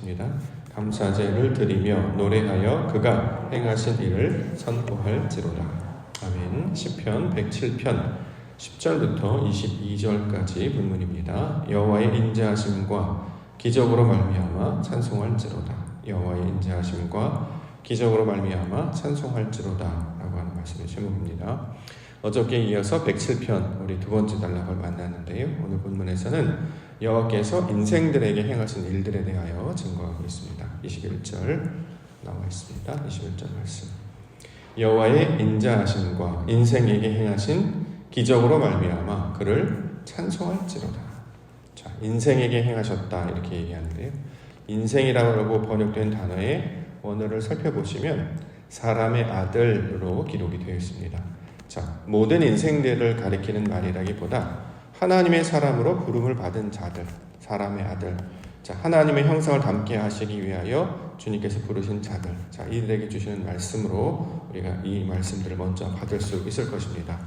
하겠습니다. 감사제를 드리며 노래하여 그가 행하신 일을 선포할지로다. 아멘. 시편 107편 10절부터 22절까지 본문입니다. 여호와의 인자하심과 기적으로 말미암아 찬송할지로다. 여호와의 인자하심과 기적으로 말미암아 찬송할지로다 라고 하는 말씀의 제목입니다. 어저께 이어서 107편 우리 두 번째 단락을 만났는데요. 오늘 본문에서는 여호와께서 인생들에게 행하신 일들에 대하여 증거하고 있습니다. 21절 나와 있습니다. 21절 말씀. 여호와의 인자하심과 인생에게 행하신 기적으로 말미암아 그를 찬송할지로다. 자, 인생에게 행하셨다 이렇게 얘기하는데요. 인생이라고 번역된 단어의 원어를 살펴보시면 사람의 아들로 기록이 되어 있습니다. 자, 모든 인생들을 가리키는 말이라기보다 하나님의 사람으로 부름을 받은 자들, 사람의 아들, 자, 하나님의 형상을 담게 하시기 위하여 주님께서 부르신 자들, 자, 이들에게 주시는 말씀으로 우리가 이 말씀들을 먼저 받을 수 있을 것입니다.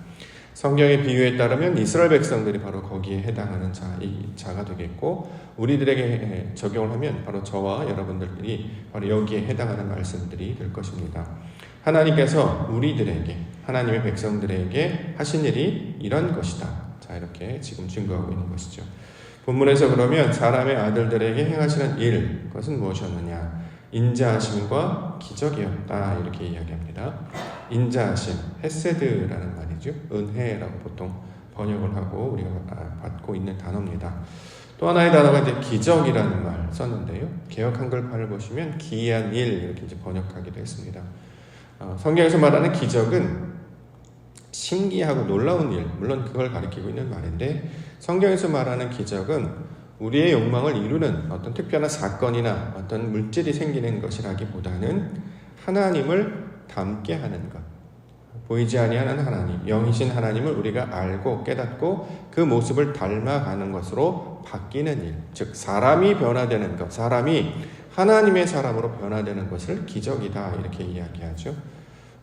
성경의 비유에 따르면 이스라엘 백성들이 바로 거기에 해당하는 이 자가 되겠고, 우리들에게 적용을 하면 바로 저와 여러분들이 바로 여기에 해당하는 말씀들이 될 것입니다. 하나님께서 우리들에게, 하나님의 백성들에게 하신 일이 이런 것이다. 자, 이렇게 지금 증거하고 있는 것이죠. 본문에서 그러면 사람의 아들들에게 행하시는 일, 그것은 무엇이었느냐? 인자하심과 기적이었다. 이렇게 이야기합니다. 인자하심, 헤세드라는 말이죠. 은혜라고 보통 번역을 하고 우리가 받고 있는 단어입니다. 또 하나의 단어가 이제 기적이라는 말 썼는데요. 개역 한글판을 보시면 기이한 일 이렇게 이제 번역하기도 했습니다. 성경에서 말하는 기적은 신기하고 놀라운 일, 물론 그걸 가리키고 있는 말인데, 성경에서 말하는 기적은 우리의 욕망을 이루는 어떤 특별한 사건이나 어떤 물질이 생기는 것이라기보다는 하나님을 닮게 하는 것, 보이지 아니하는 하나님, 영이신 하나님을 우리가 알고 깨닫고 그 모습을 닮아가는 것으로 바뀌는 일, 즉 사람이 변화되는 것, 사람이 하나님의 사람으로 변화되는 것을 기적이다 이렇게 이야기하죠.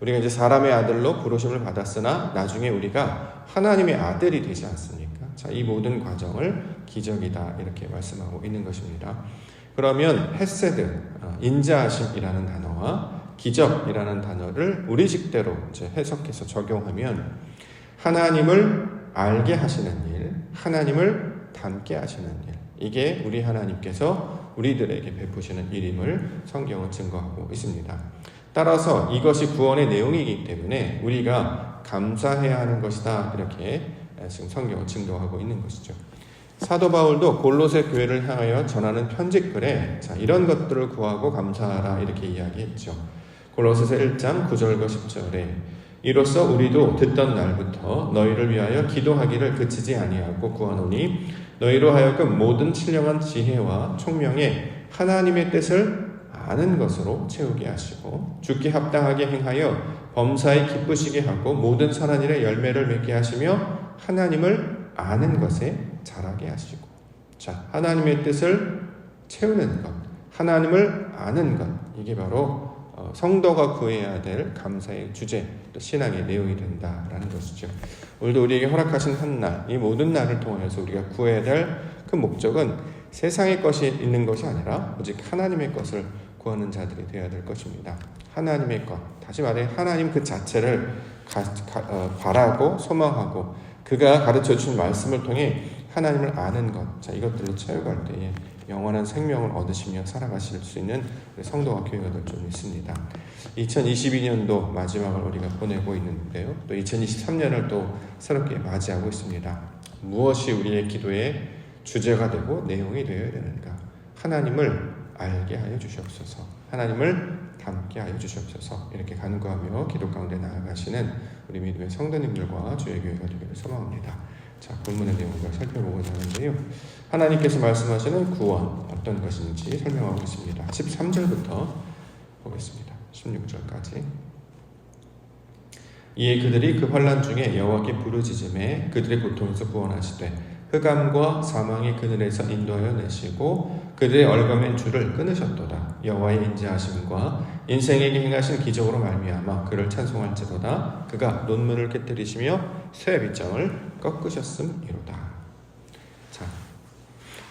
우리가 이제 사람의 아들로 부르심을 받았으나 나중에 우리가 하나님의 아들이 되지 않습니까? 자, 이 모든 과정을 기적이다 이렇게 말씀하고 있는 것입니다. 그러면 헤세드, 인자하심이라는 단어와 기적이라는 단어를 우리 식대로 이제 해석해서 적용하면 하나님을 알게 하시는 일, 하나님을 닮게 하시는 일, 이게 우리 하나님께서 우리들에게 베푸시는 일임을 성경은 증거하고 있습니다. 따라서 이것이 구원의 내용이기 때문에 우리가 감사해야 하는 것이다 이렇게 지금 성경은 증거하고 있는 것이죠. 사도 바울도 골로새 교회를 향하여 전하는 편지글에 자, 이런 것들을 구하고 감사하라 이렇게 이야기했죠. 골로새서 1장 9절과 10절에 이로써 우리도 듣던 날부터 너희를 위하여 기도하기를 그치지 아니하고 구하노니 너희로 하여금 모든 신령한 지혜와 총명에 하나님의 뜻을 아는 것으로 채우게 하시고 죽기 합당하게 행하여 범사에 기쁘시게 하고 모든 선한 일에 열매를 맺게 하시며 하나님을 아는 것에 자라게 하시고, 자, 하나님의 뜻을 채우는 것, 하나님을 아는 것, 이게 바로 성도가 구해야 될 감사의 주제, 또 신앙의 내용이 된다라는 것이죠. 오늘도 우리에게 허락하신 한 날, 이 모든 날을 통해서 우리가 구해야 될 그 목적은 세상의 것이 있는 것이 아니라 오직 하나님의 것을 구하는 자들이 되어야 될 것입니다. 하나님의 것, 다시 말해 하나님 그 자체를 바라고 소망하고 그가 가르쳐 주신 말씀을 통해 하나님을 아는 것, 자, 이것들로 채워갈 때에 영원한 생명을 얻으시며 살아가실 수 있는 성도와 교회가 될 줄 믿습니다. 2022년도 마지막을 우리가 보내고 있는데요. 또 2023년을 또 새롭게 맞이하고 있습니다. 무엇이 우리의 기도의 주제가 되고 내용이 되어야 되는가? 하나님을 알게 하여 주시옵소서, 하나님을 닮게 하여 주시옵소서, 이렇게 간구하며 기도 가운데 나아가시는 우리 믿음의 성도님들과 주의 교회가 되기를 소망합니다. 자, 본문의 내용을 살펴보고자 하는데요. 하나님께서 말씀하시는 구원 어떤 것인지 설명하고 있습니다. 13절부터 보겠습니다. 16절까지. 이에 그들이 그 환난 중에 여호와께 부르짖음에 그들의 고통에서 구원하시되 흑암과 사망의 그늘에서 인도하여 내시고 그들의 얼거맨 줄을 끊으셨도다. 여호와의 인자하심과 인생에게 행하신 기적으로 말미암아 그를 찬송할지로다. 그가 눈물을 깨뜨리시며 쇠 빗장을 꺾으셨음이로다. 자,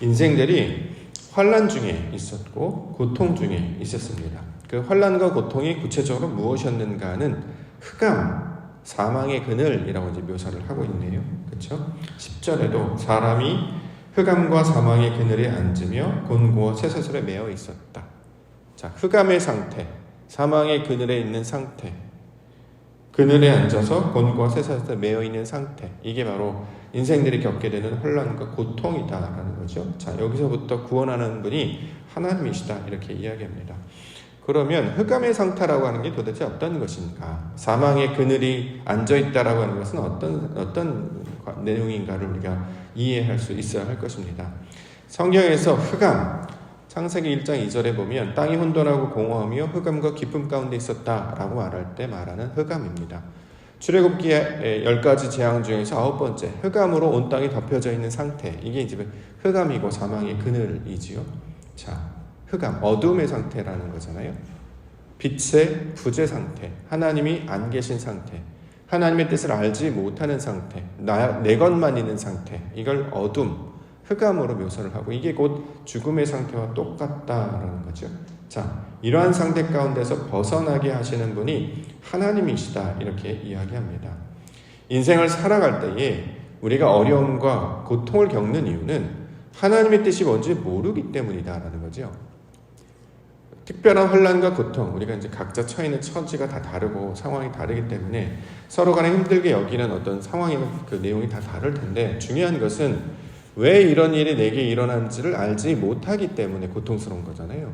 인생들이 환난 중에 있었고 고통 중에 있었습니다. 그 환난과 고통이 구체적으로 무엇이었는가는 흑암, 사망의 그늘이라고 이제 묘사를 하고 있네요. 그렇죠? 10절에도 사람이 흑암과 사망의 그늘에 앉으며 곤고와 쇠사슬에 매어 있었다. 자, 흑암의 상태, 사망의 그늘에 있는 상태, 그늘에 앉아서 곤고와 쇠사슬에 매어 있는 상태, 이게 바로 인생들이 겪게 되는 혼란과 고통이다라는 거죠. 자, 여기서부터 구원하는 분이 하나님이시다 이렇게 이야기합니다. 그러면 흑암의 상태라고 하는 게 도대체 어떤 것인가? 사망의 그늘이 앉아있다라고 하는 것은 어떤 내용인가를 우리가 이해할 수 있어야 할 것입니다. 성경에서 흑암, 창세기 1장 2절에 보면 땅이 혼돈하고 공허하며 흑암과 깊음 가운데 있었다라고 말할 때 말하는 흑암입니다. 출애굽기의 10가지 재앙 중에서 9번째, 흑암으로 온 땅이 덮여져 있는 상태, 이게 이제 흑암이고 사망의 그늘이지요. 자, 흑암, 어둠의 상태라는 거잖아요. 빛의 부재 상태, 하나님이 안 계신 상태, 하나님의 뜻을 알지 못하는 상태, 내 것만 있는 상태, 이걸 어둠, 흑암으로 묘사를 하고 이게 곧 죽음의 상태와 똑같다라는 거죠. 자, 이러한 상태 가운데서 벗어나게 하시는 분이 하나님이시다 이렇게 이야기합니다. 인생을 살아갈 때에 우리가 어려움과 고통을 겪는 이유는 하나님의 뜻이 뭔지 모르기 때문이다라는 거죠. 특별한 혼란과 고통, 우리가 이제 각자 처해 있는 처지가 다 다르고 상황이 다르기 때문에 서로 간에 힘들게 여기는 어떤 상황이나 그 내용이 다 다를 텐데 중요한 것은 왜 이런 일이 내게 일어난지를 알지 못하기 때문에 고통스러운 거잖아요.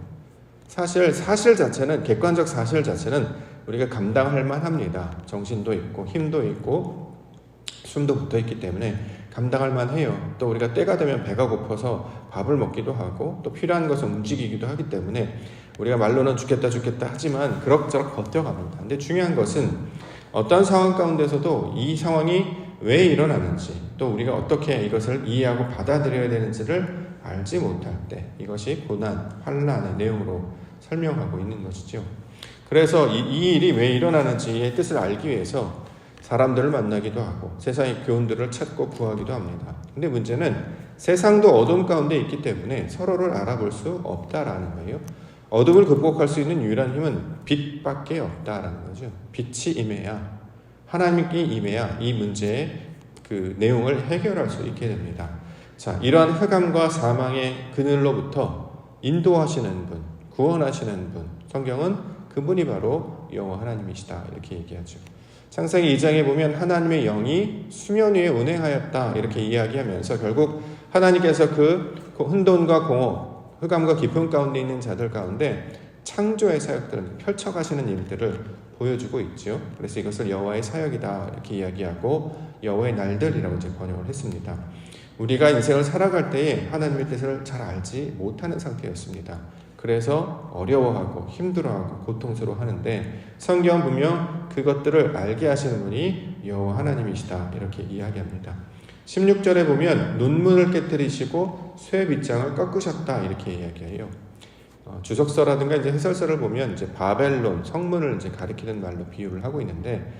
사실 자체는, 객관적 사실 자체는 우리가 감당할 만합니다. 정신도 있고 힘도 있고 숨도 붙어 있기 때문에 감당할 만해요. 또 우리가 때가 되면 배가 고파서 밥을 먹기도 하고 또 필요한 것은 움직이기도 하기 때문에 우리가 말로는 죽겠다 하지만 그럭저럭 버텨갑니다. 근데 중요한 것은 어떤 상황 가운데서도 이 상황이 왜 일어나는지 또 우리가 어떻게 이것을 이해하고 받아들여야 되는지를 알지 못할 때 이것이 고난, 환난의 내용으로 설명하고 있는 것이죠. 그래서 이 일이 왜 일어나는지의 뜻을 알기 위해서 사람들을 만나기도 하고 세상의 교훈들을 찾고 구하기도 합니다. 근데 문제는 세상도 어둠 가운데 있기 때문에 서로를 알아볼 수 없다라는 거예요. 어둠을 극복할 수 있는 유일한 힘은 빛밖에 없다라는 거죠. 빛이 임해야, 하나님께 임해야 이 문제의 그 내용을 해결할 수 있게 됩니다. 자, 이러한 흑암과 사망의 그늘로부터 인도하시는 분, 구원하시는 분, 성경은 그분이 바로 여호와 하나님이시다 이렇게 얘기하죠. 창세기 2장에 보면 하나님의 영이 수면 위에 운행하였다 이렇게 이야기하면서 결국 하나님께서 그 혼돈과 공허, 흑암과 깊음 가운데 있는 자들 가운데 창조의 사역들을 펼쳐가시는 일들을 보여주고 있죠. 그래서 이것을 여호와의 사역이다 이렇게 이야기하고 여호와의 날들이라고 이제 번역을 했습니다. 우리가 인생을 살아갈 때에 하나님의 뜻을 잘 알지 못하는 상태였습니다. 그래서 어려워하고 힘들어하고 고통스러워하는데 성경은 분명 그것들을 알게 하시는 분이 여호와 하나님이시다 이렇게 이야기합니다. 16절에 보면 눈문을 깨뜨리시고 쇠 빗장을 꺾으셨다 이렇게 이야기해요. 주석서라든가 이제 해설서를 보면 이제 바벨론 성문을 이제 가리키는 말로 비유를 하고 있는데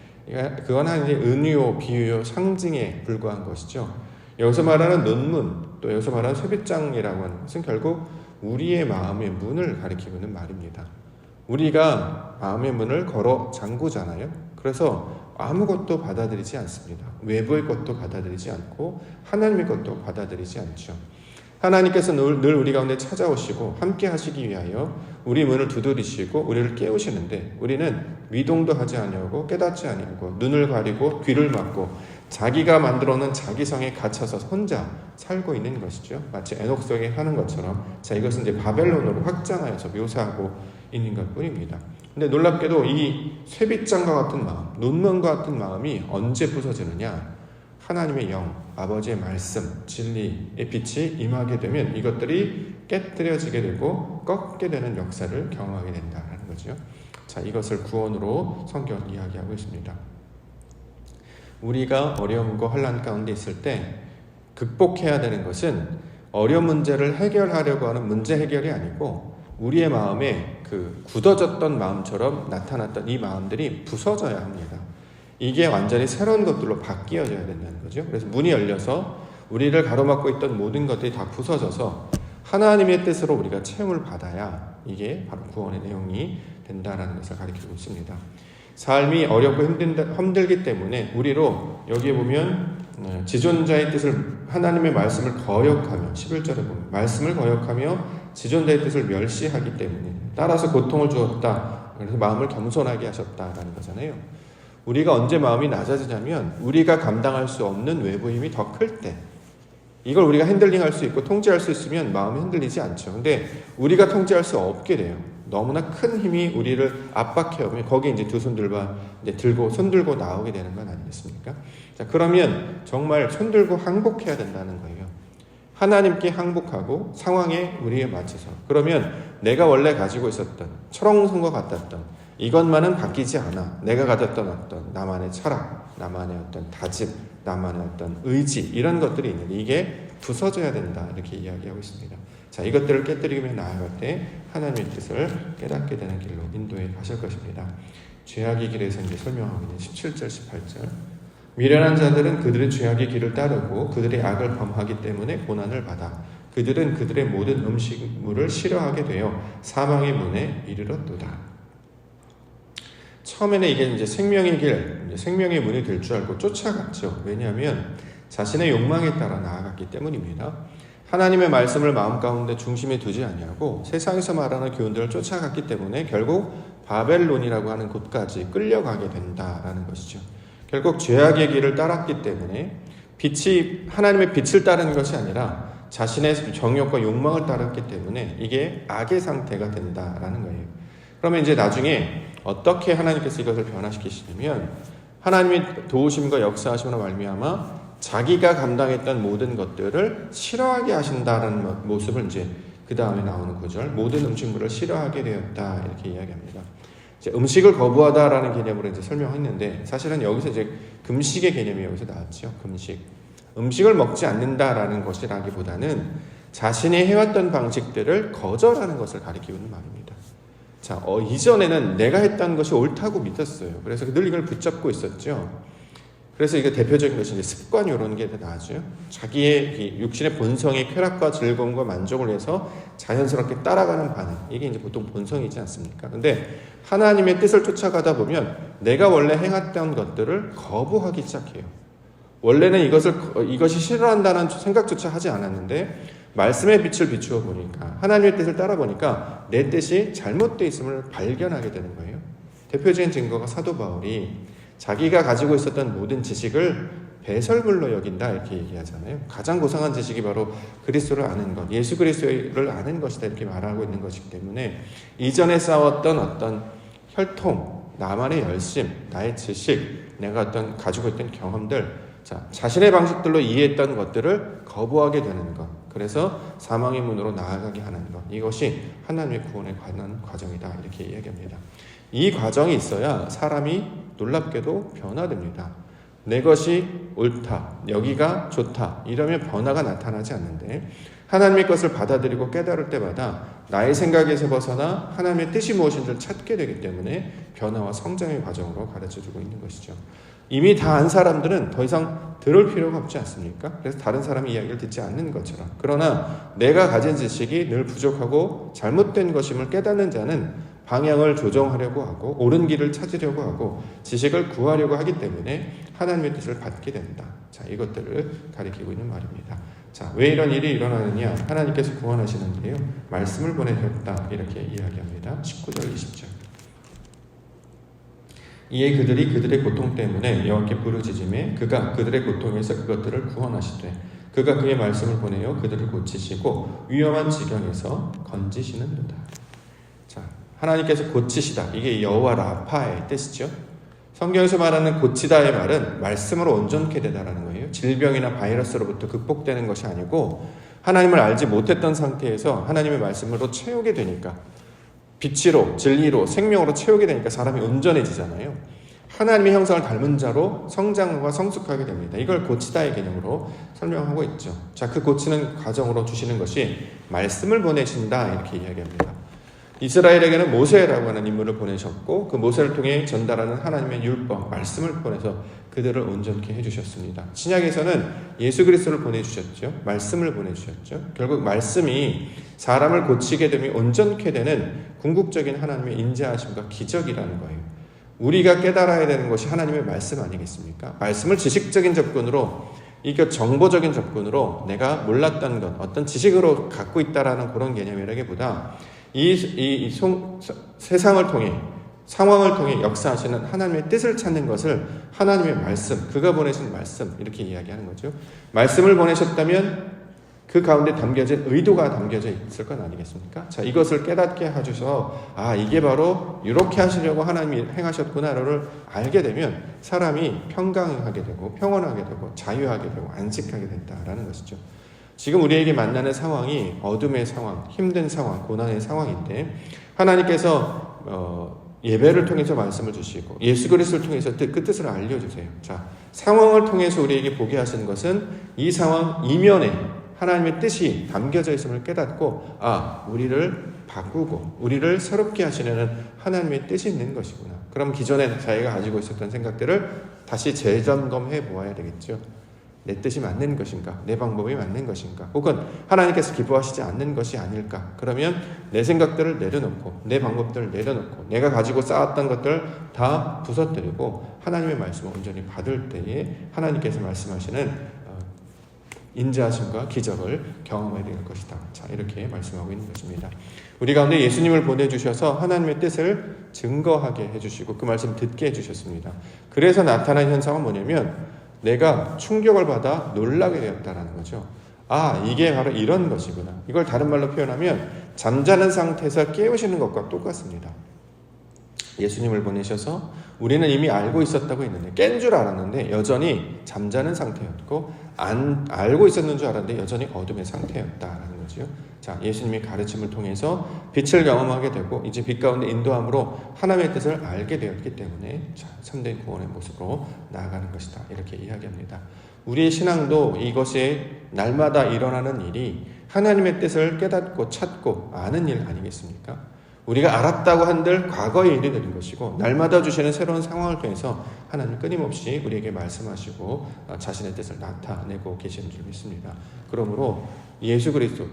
그건 한 이제 은유요, 비유요, 상징에 불과한 것이죠. 여기서 말하는 눈문, 또 여기서 말하는 쇠빗장이라고 하는 것은 결국 우리의 마음의 문을 가리키고 있는 말입니다. 우리가 마음의 문을 걸어 잠그잖아요. 그래서 아무것도 받아들이지 않습니다. 외부의 것도 받아들이지 않고 하나님의 것도 받아들이지 않죠. 하나님께서 늘 우리 가운데 찾아오시고 함께 하시기 위하여 우리 문을 두드리시고 우리를 깨우시는데 우리는 미동도 하지 아니하고 깨닫지 아니하고 눈을 가리고 귀를 막고 자기가 만들어놓은 자기 성에 갇혀서 혼자 살고 있는 것이죠. 마치 에녹성에 하는 것처럼 자 이것은 이제 바벨론으로 확장하여서 묘사하고 있는 것뿐입니다. 근데 놀랍게도 이 쇠빗장과 같은 마음, 눈먼과 같은 마음이 언제 부서지느냐? 하나님의 영, 아버지의 말씀, 진리의 빛이 임하게 되면 이것들이 깨뜨려지게 되고 꺾게 되는 역사를 경험하게 된다는 거죠. 자, 이것을 구원으로 성경은 이야기하고 있습니다. 우리가 어려움과 혼란 가운데 있을 때 극복해야 되는 것은 어려운 문제를 해결하려고 하는 문제 해결이 아니고 우리의 마음에 그 굳어졌던 마음처럼 나타났던 이 마음들이 부서져야 합니다. 이게 완전히 새로운 것들로 바뀌어져야 된다는 거죠. 그래서 문이 열려서 우리를 가로막고 있던 모든 것들이 다 부서져서 하나님의 뜻으로 우리가 체험을 받아야 이게 바로 구원의 내용이 된다라는 것을 가리키고 있습니다. 삶이 어렵고 힘들기 때문에 우리로 여기에 보면 지존자의 뜻을 하나님의 말씀을 거역하며 11절에 보면 말씀을 거역하며 지존자의 뜻을 멸시하기 때문에 따라서 고통을 주었다. 그래서 마음을 겸손하게 하셨다라는 거잖아요. 우리가 언제 마음이 낮아지냐면 우리가 감당할 수 없는 외부 힘이 더 클 때, 이걸 우리가 핸들링할 수 있고 통제할 수 있으면 마음이 흔들리지 않죠. 근데 우리가 통제할 수 없게 돼요. 너무나 큰 힘이 우리를 압박해오면 거기에 이제 두 손들과 이제 손 들고 나오게 되는 건 아니겠습니까? 자, 그러면 정말 손 들고 항복해야 된다는 거예요. 하나님께 항복하고 상황에 우리에 맞춰서. 그러면 내가 원래 가지고 있었던 철옹성과 같았던 이것만은 바뀌지 않아. 내가 가졌던 어떤 나만의 철학, 나만의 어떤 다짐, 나만의 어떤 의지, 이런 것들이 있는데 이게 부서져야 된다, 이렇게 이야기하고 있습니다. 자, 이것들을 깨뜨리며 나아갈 때 하나님의 뜻을 깨닫게 되는 길로 인도해 가실 것입니다. 죄악의 길에서 이제 설명하고 있는 17절, 18절. 미련한 자들은 그들의 죄악의 길을 따르고 그들의 악을 범하기 때문에 고난을 받아 그들은 그들의 모든 음식물을 싫어하게 되어 사망의 문에 이르렀도다. 처음에는 이게 이제 생명의 길, 생명의 문이 될 줄 알고 쫓아갔죠. 왜냐하면 자신의 욕망에 따라 나아갔기 때문입니다. 하나님의 말씀을 마음 가운데 중심에 두지 아니하고 세상에서 말하는 교훈들을 쫓아갔기 때문에 결국 바벨론이라고 하는 곳까지 끌려가게 된다라는 것이죠. 결국 죄악의 길을 따랐기 때문에 하나님의 빛을 따르는 것이 아니라 자신의 정욕과 욕망을 따랐기 때문에 이게 악의 상태가 된다라는 거예요. 그러면 이제 나중에 어떻게 하나님께서 이것을 변화시키시냐면 하나님의 도우심과 역사하심으로 말미암아 자기가 감당했던 모든 것들을 싫어하게 하신다는 모습을 이제 그 다음에 나오는 구절, 모든 음식물을 싫어하게 되었다, 이렇게 이야기합니다. 이제 음식을 거부하다라는 개념으로 이제 설명했는데 사실은 여기서 이제 금식의 개념이 여기서 나왔죠. 금식. 음식을 먹지 않는다라는 것이라기보다는 자신이 해왔던 방식들을 거절하는 것을 가리키고 있는 말입니다. 자, 이전에는 내가 했던 것이 옳다고 믿었어요. 그래서 늘 이걸 붙잡고 있었죠. 그래서 이게 대표적인 것이 이제 습관, 이런 게 나죠. 자기의 육신의 본성의 쾌락과 즐거움과 만족을 위해서 자연스럽게 따라가는 반응. 이게 이제 보통 본성이지 않습니까? 근데 하나님의 뜻을 쫓아가다 보면 내가 원래 행했던 것들을 거부하기 시작해요. 원래는 이것이 싫어한다는 생각조차 하지 않았는데 말씀의 빛을 비추어 보니까 하나님의 뜻을 따라 보니까 내 뜻이 잘못되어 있음을 발견하게 되는 거예요. 대표적인 증거가 사도 바울이 자기가 가지고 있었던 모든 지식을 배설물로 여긴다, 이렇게 얘기하잖아요. 가장 고상한 지식이 바로 그리스도를 아는 것, 예수 그리스도를 아는 것이다, 이렇게 말하고 있는 것이기 때문에 이전에 쌓았던 어떤 혈통, 나만의 열심, 나의 지식, 내가 어떤 가지고 있던 경험들, 자신의 방식들로 이해했던 것들을 거부하게 되는 것, 그래서 사망의 문으로 나아가게 하는 것, 이것이 하나님의 구원에 관한 과정이다, 이렇게 이야기합니다. 이 과정이 있어야 사람이 놀랍게도 변화됩니다. 내 것이 옳다, 여기가 좋다, 이러면 변화가 나타나지 않는데 하나님의 것을 받아들이고 깨달을 때마다 나의 생각에서 벗어나 하나님의 뜻이 무엇인지를 찾게 되기 때문에 변화와 성장의 과정으로 가르쳐주고 있는 것이죠. 이미 다 안 사람들은 더 이상 들을 필요가 없지 않습니까? 그래서 다른 사람의 이야기를 듣지 않는 것처럼. 그러나 내가 가진 지식이 늘 부족하고 잘못된 것임을 깨닫는 자는 방향을 조정하려고 하고 옳은 길을 찾으려고 하고 지식을 구하려고 하기 때문에 하나님의 뜻을 받게 된다. 자, 이것들을 가리키고 있는 말입니다. 자, 왜 이런 일이 일어나느냐? 하나님께서 구원하시는데요, 말씀을 보내셨다, 이렇게 이야기합니다. 19절 20절. 이에 그들이 그들의 고통 때문에 여호와께 부르짖음에 그가 그들의 고통에서 그것들을 구원하시되 그가 그의 말씀을 보내어 그들을 고치시고 위험한 지경에서 건지시는도다. 자, 하나님께서 고치시다, 이게 여호와 라파의 뜻이죠. 성경에서 말하는 고치다의 말은 말씀으로 온전케 되다라는 거예요. 질병이나 바이러스로부터 극복되는 것이 아니고 하나님을 알지 못했던 상태에서 하나님의 말씀으로 채우게 되니까, 빛으로, 진리로, 생명으로 채우게 되니까 사람이 온전해지잖아요. 하나님의 형상을 닮은 자로 성장과 성숙하게 됩니다. 이걸 고치다의 개념으로 설명하고 있죠. 자, 그 고치는 과정으로 주시는 것이 말씀을 보내신다, 이렇게 이야기합니다. 이스라엘에게는 모세라고 하는 인물을 보내셨고 그 모세를 통해 전달하는 하나님의 율법, 말씀을 보내서 그들을 온전케 해주셨습니다. 신약에서는 예수 그리스도를 보내주셨죠. 말씀을 보내주셨죠. 결국 말씀이 사람을 고치게 되며 온전케 되는 궁극적인 하나님의 인자하심과 기적이라는 거예요. 우리가 깨달아야 되는 것이 하나님의 말씀 아니겠습니까? 말씀을 지식적인 접근으로, 이게 정보적인 접근으로 내가 몰랐던 것, 어떤 지식으로 갖고 있다라는 그런 개념이라기보다 세상을 통해, 상황을 통해 역사하시는 하나님의 뜻을 찾는 것을 하나님의 말씀, 그가 보내신 말씀, 이렇게 이야기하는 거죠. 말씀을 보내셨다면 그 가운데 담겨진 의도가 담겨져 있을 건 아니겠습니까? 자, 이것을 깨닫게 해주셔서 이게 바로 이렇게 하시려고 하나님이 행하셨구나를 알게 되면 사람이 평강하게 되고 평온하게 되고 자유하게 되고 안식하게 된다라는 것이죠. 지금 우리에게 만나는 상황이 어둠의 상황, 힘든 상황, 고난의 상황인데 하나님께서 예배를 통해서 말씀을 주시고 예수 그리스도를 통해서 그 뜻을 알려주세요. 자, 상황을 통해서 우리에게 보게 하시는 것은 이 상황 이면에 하나님의 뜻이 담겨져 있음을 깨닫고 우리를 바꾸고 우리를 새롭게 하시려는 하나님의 뜻이 있는 것이구나. 그럼 기존에 자기가 가지고 있었던 생각들을 다시 재점검해 보아야 되겠죠. 내 뜻이 맞는 것인가? 내 방법이 맞는 것인가? 혹은 하나님께서 기뻐하시지 않는 것이 아닐까? 그러면 내 생각들을 내려놓고 내 방법들을 내려놓고 내가 가지고 쌓았던 것들을 다 부서뜨리고 하나님의 말씀을 온전히 받을 때에 하나님께서 말씀하시는 인자하심과 기적을 경험해야 될 것이다. 자, 이렇게 말씀하고 있는 것입니다. 우리 가운데 예수님을 보내주셔서 하나님의 뜻을 증거하게 해주시고 그 말씀 듣게 해주셨습니다. 그래서 나타난 현상은 뭐냐면 내가 충격을 받아 놀라게 되었다는 거죠. 이게 바로 이런 것이구나. 이걸 다른 말로 표현하면 잠자는 상태에서 깨우시는 것과 똑같습니다. 예수님을 보내셔서 우리는 이미 알고 있었다고 했는데 깬 줄 알았는데 여전히 잠자는 상태였고 알고 있었는 줄 알았는데 여전히 어둠의 상태였다라는 거죠. 자, 예수님의 가르침을 통해서 빛을 경험하게 되고 이제 빛 가운데 인도함으로 하나님의 뜻을 알게 되었기 때문에 참된 구원의 모습으로 나아가는 것이다. 이렇게 이야기합니다. 우리의 신앙도 이것이 날마다 일어나는 일이 하나님의 뜻을 깨닫고 찾고 아는 일 아니겠습니까? 우리가 알았다고 한들 과거의 일이 되는 것이고 날마다 주시는 새로운 상황을 통해서 하나님 끊임없이 우리에게 말씀하시고 자신의 뜻을 나타내고 계시는 줄 믿습니다. 그러므로 예수 그리스도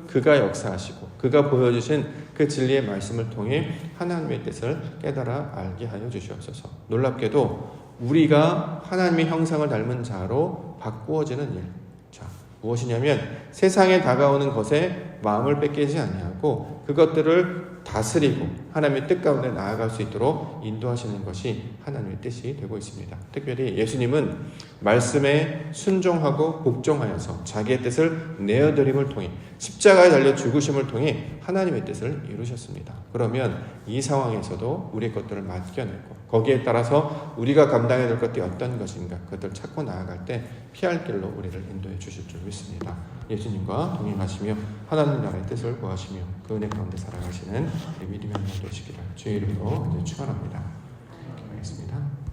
그가 역사하시고 그가 보여주신 그 진리의 말씀을 통해 하나님의 뜻을 깨달아 알게 하여 주시옵소서. 놀랍게도 우리가 하나님의 형상을 닮은 자로 바꾸어지는 일. 자, 무엇이냐면 세상에 다가오는 것에 마음을 뺏기지 아니하고 그것들을 다스리고 하나님의 뜻 가운데 나아갈 수 있도록 인도하시는 것이 하나님의 뜻이 되고 있습니다. 특별히 예수님은 말씀에 순종하고 복종하여서 자기의 뜻을 내어드림을 통해 십자가에 달려 죽으심을 통해 하나님의 뜻을 이루셨습니다. 그러면 이 상황에서도 우리의 것들을 맡겨내고 거기에 따라서 우리가 감당해야 될 것들이 어떤 것인가 그것들을 찾고 나아갈 때 피할 길로 우리를 인도해 주실 줄 믿습니다. 예수님과 동행하시며 하나님 나라의 뜻을 구하시며 그 은혜 가운데 살아가시는 믿음의 명 되시기를 주의 이름으로 축원합니다. 기도하겠습니다.